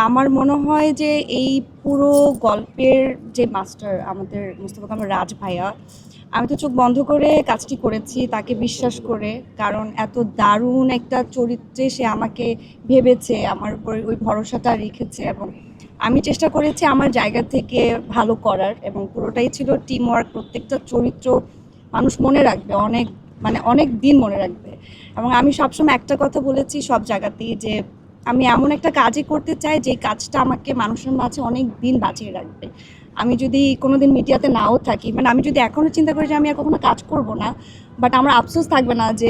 আমার মনে হয় যে এই পুরো গল্পের যে মাস্টার আমাদের মোস্তফা কামাল রাজ ভাইয়া, আমি তো চোখ বন্ধ করে কাজটি করেছি তাকে বিশ্বাস করে। কারণ এত দারুণ একটা চরিত্রে সে আমাকে ভেবেছে, আমার উপর ওই ভরসাটা রেখেছে এবং আমি চেষ্টা করেছি আমার জায়গা থেকে ভালো করার, এবং পুরোটাই ছিল টিম ওয়ার্ক। প্রত্যেকটা চরিত্র মানুষ মনে রাখবে অনেক, মানে অনেক দিন মনে রাখবে। এবং আমি সবসময় একটা কথা বলেছি সব জায়গাতেই, যে আমি এমন একটা কাজই করতে চাই যে কাজটা আমাকে মানুষের মাঝে অনেক দিন বাঁচিয়ে রাখবে। আমি যদি কোনোদিন মিডিয়াতে নাও থাকি, মানে আমি যদি এখনও চিন্তা করি যে আমি আর কখনো কাজ করব না, বাট আমার আফসোস থাকবে না যে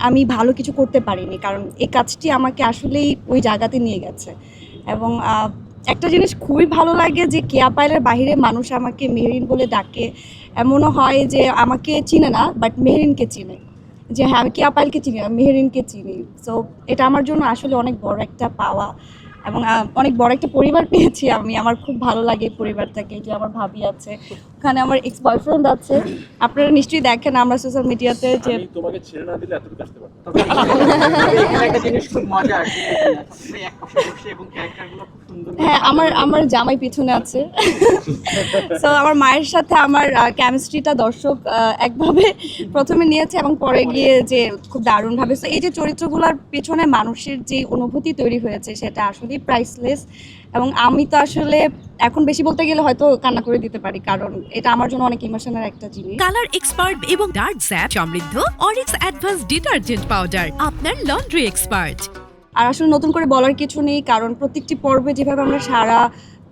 আমি ভালো কিছু করতে পারিনি, কারণ এই কাজটি আমাকে আসলেই ওই জায়গাতে নিয়ে গেছে। এবং একটা জিনিস খুবই ভালো লাগে যে কেয়া পায়েলের বাহিরে মানুষ আমাকে মেহরিন বলে ডাকে। এমনও হয় যে আমাকে চিনে না, বাট মেহরিনকে চিনে, যে হ্যাঁ আমি কেয়া পায়েলকে চিনি না, মেহরিনকে চিনি। সো এটা আমার জন্য আসলে অনেক বড় একটা পাওয়া, এবং অনেক বড় একটা পরিবার পেয়েছি আমি। আমার খুব ভালো লাগে এই পরিবারটাকে, যে আমার ভাবি আছে, ওখানে আমার এক্স বয়ফ্রেন্ড আছে। আপনারা নিশ্চয়ই দেখেন আমরা সোশ্যাল মিডিয়াতে যে তোমাকে ছেড়ে না দিলে এতটুকু আসতে পারতাম। তবে এখানে একটা জিনিস খুব মজার, আপনি এক পাশে বসে এবং ক্যারেক্টারগুলো খুব সুন্দর। হ্যাঁ, আমার জামাই পিছনে আছে। সো আমার মায়ের সাথে আমার কেমিস্ট্রিটা দর্শক একভাবে প্রথমে নিয়েছে এবং পরে গিয়ে যে খুব দারুণভাবে। সো এই যে চরিত্রগুলোর পেছনে মানুষের যে অনুভূতি তৈরি হয়েছে সেটা আসলেই প্রাইসলেস। এবং আমি তো আসলে এখন বেশি বলতে গেলে হয়তো কান্না করে দিতে পারি, কারণ এটা আমার জন্য অনেক ইমোশনাল একটা জিনিস। কালার এক্সপার্ট এবং ডার্ক স্যাপ সমৃদ্ধ অরিক্স অ্যাডভান্স ডিটারজেন্ট পাউডার, আপনার লন্ড্রি এক্সপার্ট। আর আসলে নতুন করে বলার কিছু নেই, কারণ প্রত্যেকটি পর্বে যেভাবে আমরা সাড়া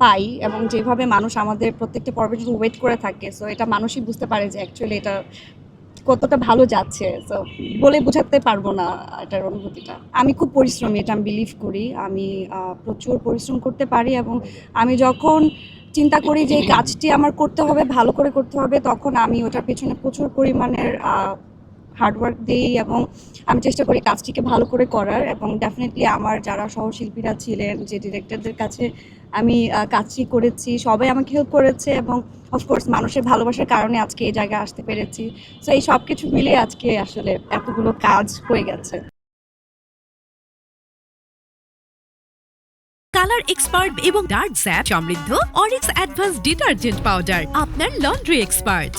পাই এবং যেভাবে মানুষ আমাদের প্রত্যেকটা পর্বে যদি ওয়েট করে থাকে, সো এটা মানুষই বুঝতে পারে যে অ্যাকচুয়ালি এটা কতটা ভালো যাচ্ছে। সো বলে বোঝাতে পারবো না এটার অনুভূতিটা। আমি খুব পরিশ্রমী, এটা আমি বিলিভ করি। আমি প্রচুর পরিশ্রম করতে পারি, এবং আমি যখন চিন্তা করি যে এই কাজটি আমার করতে হবে, ভালো করে করতে হবে, তখন আমি ওটার পেছনে প্রচুর পরিমাণের হার্ডওয়ার্ক দিই এবং আমি চেষ্টা করি কাজটিকে ভালো করে করার। এবং ডেফিনেটলি আমার যারা সহশিল্পীরা ছিলেন, যে ডিরেক্টরদের কাছে আমি কাজটি করেছি, সবাই আমাকে হেল্প করেছে, এবং অফকোর্স মানুষের ভালোবাসার কারণে আজকে এই জায়গায় আসতে পেরেছি। সো এই সব কিছু মিলে আজকে আসলে এতগুলো কাজ হয়ে গেছে। কালার এক্সপার্ট এবং ডার্ক স্যাপ সমৃদ্ধ অরিক্স অ্যাডভান্স ডিটারজেন্ট পাউডার, আপনার লন্ড্রি এক্সপার্ট।